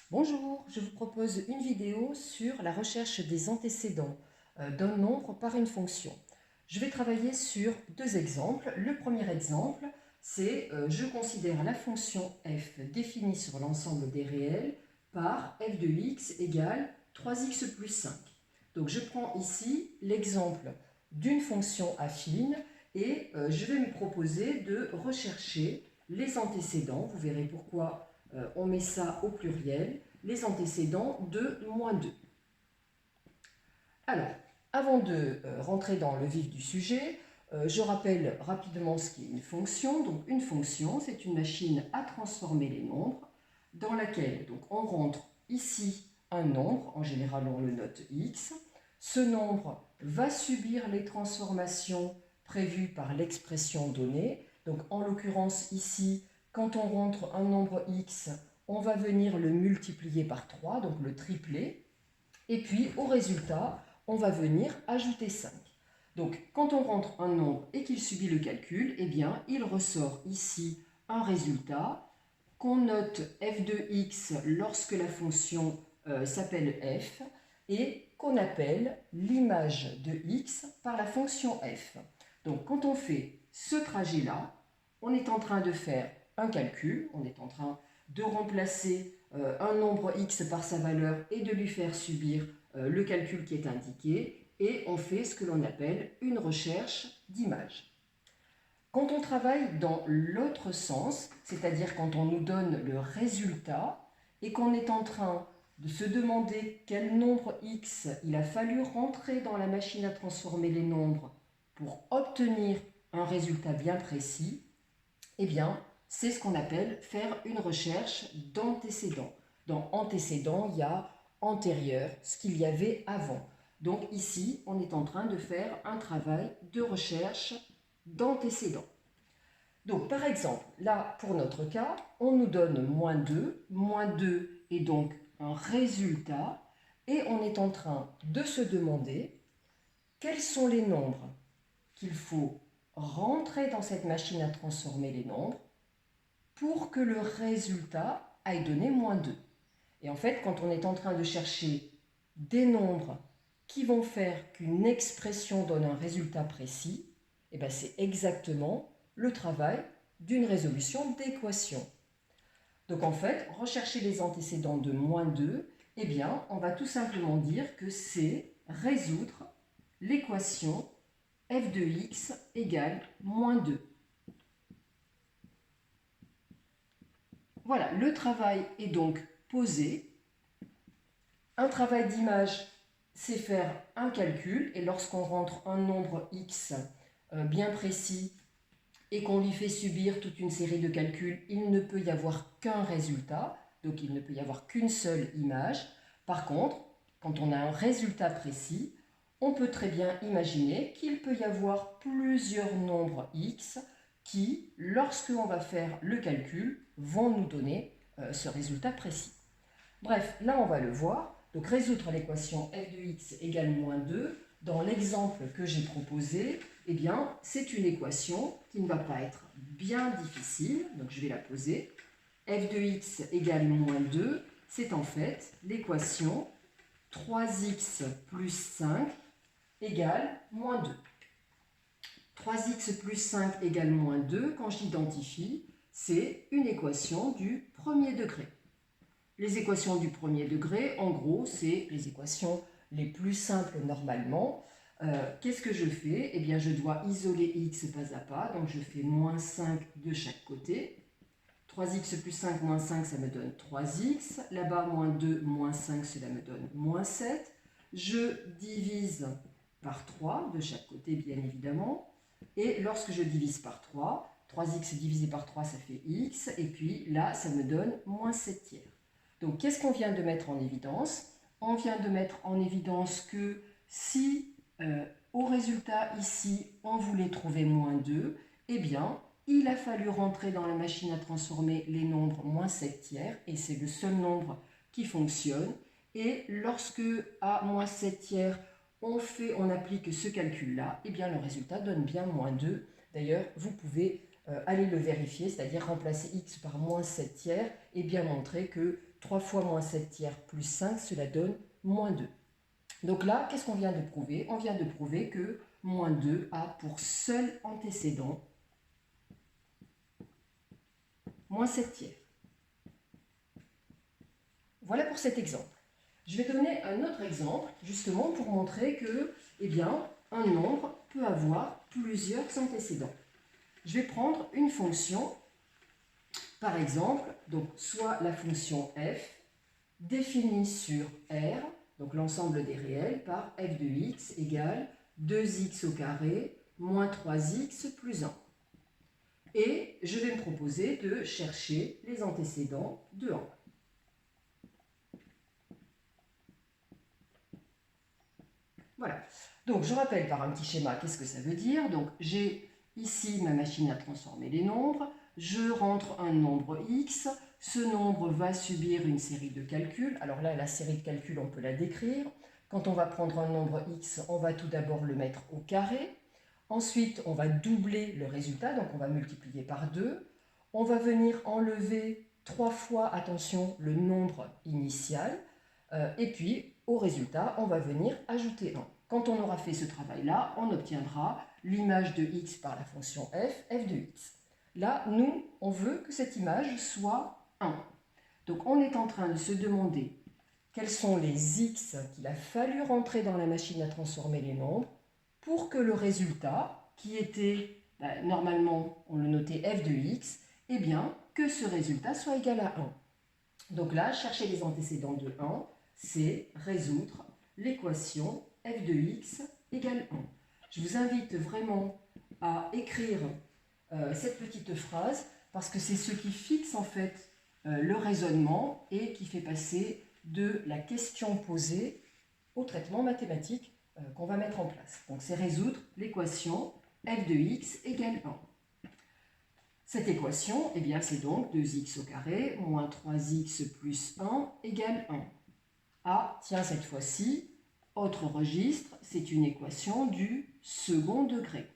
Bonjour, je vous propose une vidéo sur la recherche des antécédents d'un nombre par une fonction. Je vais travailler sur deux exemples. Le premier exemple, c'est je considère la fonction f définie sur l'ensemble des réels par f de x égale 3x plus 5. Donc je prends ici l'exemple d'une fonction affine et je vais me proposer de rechercher les antécédents. Vous verrez pourquoi on met ça au pluriel, les antécédents de moins 2. Alors, avant de rentrer dans le vif du sujet, je rappelle rapidement ce qu'est une fonction. Donc, une fonction, c'est une machine à transformer les nombres dans laquelle donc, on rentre ici un nombre, en général on le note x. Ce nombre va subir les transformations prévues par l'expression donnée. Donc, en l'occurrence ici, quand on rentre un nombre x, on va venir le multiplier par 3, donc le tripler. Et puis, au résultat, on va venir ajouter 5. Donc, quand on rentre un nombre et qu'il subit le calcul, eh bien, il ressort ici un résultat qu'on note f de x lorsque la fonction s'appelle f et qu'on appelle l'image de x par la fonction f. Donc, quand on fait ce trajet-là, on est en train de faire un calcul, on est en train de remplacer un nombre x par sa valeur et de lui faire subir le calcul qui est indiqué, et on fait ce que l'on appelle une recherche d'image. Quand on travaille dans l'autre sens, c'est-à-dire quand on nous donne le résultat et qu'on est en train de se demander quel nombre x il a fallu rentrer dans la machine à transformer les nombres pour obtenir un résultat bien précis, eh bien, c'est ce qu'on appelle faire une recherche d'antécédents. Dans antécédent, il y a antérieur, ce qu'il y avait avant. Donc ici, on est en train de faire un travail de recherche d'antécédents. Donc par exemple, là, pour notre cas, on nous donne moins 2. Moins 2 est donc un résultat et on est en train de se demander quels sont les nombres qu'il faut rentrer dans cette machine à transformer les nombres pour que le résultat aille donner moins 2. Et en fait, quand on est en train de chercher des nombres qui vont faire qu'une expression donne un résultat précis, eh bien c'est exactement le travail d'une résolution d'équation. Donc en fait, rechercher les antécédents de moins 2, eh bien, on va tout simplement dire que c'est résoudre l'équation f de x égale moins 2. Voilà, le travail est donc posé. Un travail d'image, c'est faire un calcul, et lorsqu'on rentre un nombre x bien précis et qu'on lui fait subir toute une série de calculs, il ne peut y avoir qu'un résultat, donc il ne peut y avoir qu'une seule image. Par contre, quand on a un résultat précis, on peut très bien imaginer qu'il peut y avoir plusieurs nombres x qui, lorsqu'on va faire le calcul, vont nous donner ce résultat précis. Bref, là on va le voir. Donc résoudre l'équation f de x égale moins 2, dans l'exemple que j'ai proposé, eh bien, c'est une équation qui ne va pas être bien difficile. Donc je vais la poser. F de x égale moins 2, c'est en fait l'équation 3x plus 5 égale moins 2. 3x plus 5 égale moins 2, quand je l'identifie, c'est une équation du premier degré. Les équations du premier degré, en gros, c'est les équations les plus simples normalement. Qu'est-ce que je fais? Eh bien, je dois isoler x pas à pas, donc je fais moins 5 de chaque côté. 3x plus 5 moins 5, ça me donne 3x. Là-bas, moins 2 moins 5, cela me donne moins 7. Je divise par 3 de chaque côté, bien évidemment. Et lorsque je divise par 3, 3x divisé par 3, ça fait x. Et puis là, ça me donne moins 7 tiers. Donc, qu'est-ce qu'on vient de mettre en évidence? On vient de mettre en évidence que si au résultat ici, on voulait trouver moins 2, eh bien, il a fallu rentrer dans la machine à transformer les nombres moins 7 tiers, et c'est le seul nombre qui fonctionne. Et lorsque à moins 7 tiers, on applique ce calcul-là, eh bien, le résultat donne bien moins 2. D'ailleurs, vous pouvez aller le vérifier, c'est-à-dire remplacer x par moins 7 tiers et bien montrer que 3 fois moins 7 tiers plus 5, cela donne moins 2. Donc là, qu'est-ce qu'on vient de prouver? On vient de prouver que moins 2 a pour seul antécédent moins 7 tiers. Voilà pour cet exemple. Je vais donner un autre exemple, justement, pour montrer que, eh bien, un nombre peut avoir plusieurs antécédents. Je vais prendre une fonction, par exemple, donc soit la fonction f, définie sur R, donc l'ensemble des réels, par f de x égale 2x au carré moins 3x plus 1. Et je vais me proposer de chercher les antécédents de 1. Voilà. Donc, je rappelle par un petit schéma qu'est-ce que ça veut dire. Donc, j'ai ici ma machine à transformer les nombres. Je rentre un nombre x. Ce nombre va subir une série de calculs. Alors là, la série de calculs, on peut la décrire. Quand on va prendre un nombre x, on va tout d'abord le mettre au carré. Ensuite, on va doubler le résultat, donc on va multiplier par 2. On va venir enlever 3 fois, attention, le nombre initial. Et puis, au résultat, on va venir ajouter 1. Quand on aura fait ce travail-là, on obtiendra l'image de x par la fonction f de x. Là, nous, on veut que cette image soit 1. Donc, on est en train de se demander quels sont les x qu'il a fallu rentrer dans la machine à transformer les nombres pour que le résultat, qui était, normalement, on le notait f de x, eh bien, que ce résultat soit égal à 1. Donc là, chercher les antécédents de 1, c'est résoudre l'équation f de x égale 1. Je vous invite vraiment à écrire cette petite phrase parce que c'est ce qui fixe en fait le raisonnement et qui fait passer de la question posée au traitement mathématique qu'on va mettre en place. Donc c'est résoudre l'équation f de x égale 1. Cette équation, eh bien, c'est donc 2x au carré moins 3x plus 1 égale 1. Ah, tiens, cette fois-ci, autre registre, c'est une équation du second degré.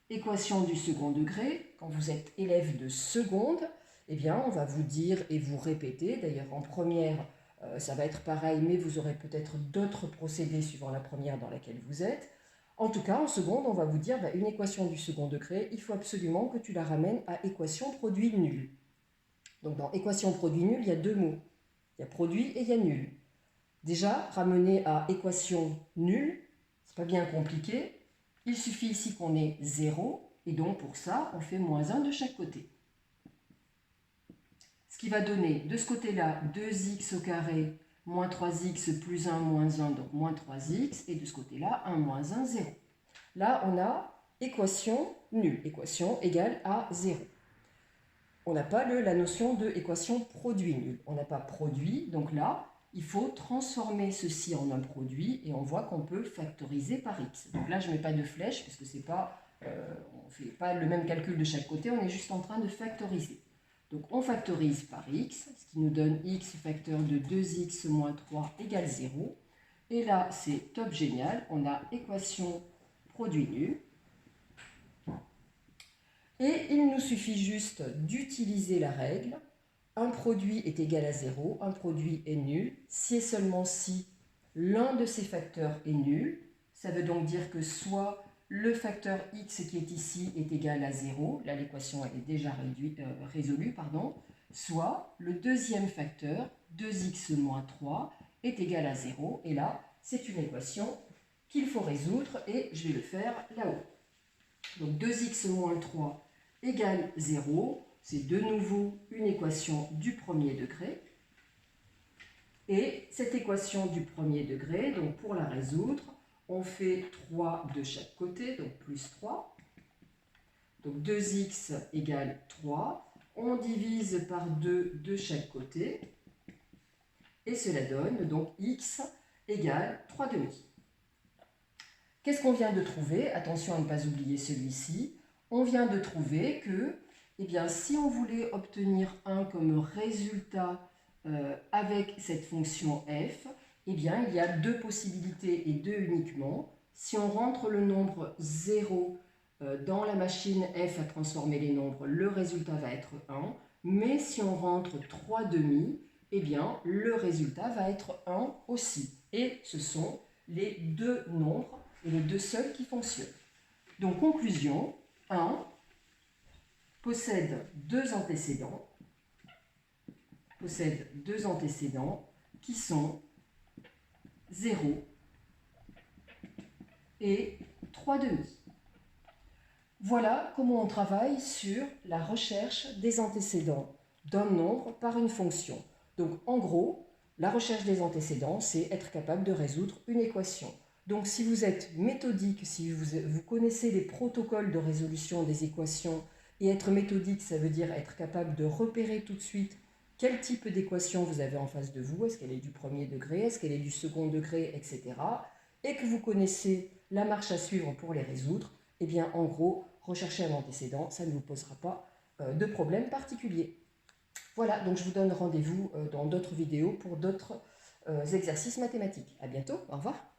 Équation du second degré, quand vous êtes élève de seconde, eh bien, on va vous dire et vous répéter, d'ailleurs en première, ça va être pareil, mais vous aurez peut-être d'autres procédés suivant la première dans laquelle vous êtes. En tout cas, en seconde, on va vous dire une équation du second degré, il faut absolument que tu la ramènes à équation produit nul. Donc dans équation produit nul, il y a deux mots. Il y a produit et il y a nul. Déjà, ramener à équation nulle, c'est pas bien compliqué. Il suffit ici qu'on ait 0, et donc pour ça, on fait moins 1 de chaque côté. Ce qui va donner de ce côté-là 2x au carré moins 3x plus 1 moins 1, donc moins 3x, et de ce côté-là, 1 moins 1, 0. Là, on a équation nulle, équation égale à 0. On n'a pas la notion de équation produit nul. On n'a pas produit, donc là, il faut transformer ceci en un produit et on voit qu'on peut factoriser par x. Donc là, je ne mets pas de flèche parce que c'est pas, on ne fait pas le même calcul de chaque côté, on est juste en train de factoriser. Donc on factorise par x, ce qui nous donne x facteur de 2x moins 3 égale 0. Et là, c'est top génial, on a équation produit nul. Et il nous suffit juste d'utiliser la règle. Un produit est égal à 0, un produit est nul, si et seulement si l'un de ces facteurs est nul. Ça veut donc dire que soit le facteur x qui est ici est égal à 0, là l'équation est déjà résolue, soit le deuxième facteur, 2x moins 3, est égal à 0, et là c'est une équation qu'il faut résoudre, et je vais le faire là-haut. Donc 2x moins 3 égale 0, c'est de nouveau une équation du premier degré. Et cette équation du premier degré, donc pour la résoudre, on fait 3 de chaque côté, donc plus 3. Donc 2x égale 3. On divise par 2 de chaque côté. Et cela donne donc x égale 3 demi. Qu'est-ce qu'on vient de trouver? Attention à ne pas oublier celui-ci. On vient de trouver que, eh bien, si on voulait obtenir 1 comme résultat avec cette fonction f, eh bien, il y a deux possibilités et deux uniquement. Si on rentre le nombre 0 dans la machine f à transformer les nombres, le résultat va être 1. Mais si on rentre 3 demi, eh bien, le résultat va être 1 aussi. Et ce sont les deux nombres, et les deux seuls qui fonctionnent. Donc, conclusion, 1 possède deux antécédents qui sont 0 et 3/2. Voilà comment on travaille sur la recherche des antécédents d'un nombre par une fonction. Donc en gros, la recherche des antécédents, c'est être capable de résoudre une équation. Donc si vous êtes méthodique, si vous connaissez les protocoles de résolution des équations, et être méthodique, ça veut dire être capable de repérer tout de suite quel type d'équation vous avez en face de vous, est-ce qu'elle est du premier degré, est-ce qu'elle est du second degré, etc. Et que vous connaissez la marche à suivre pour les résoudre, eh bien en gros, rechercher un antécédent, ça ne vous posera pas de problème particulier. Voilà, donc je vous donne rendez-vous dans d'autres vidéos pour d'autres exercices mathématiques. À bientôt, au revoir.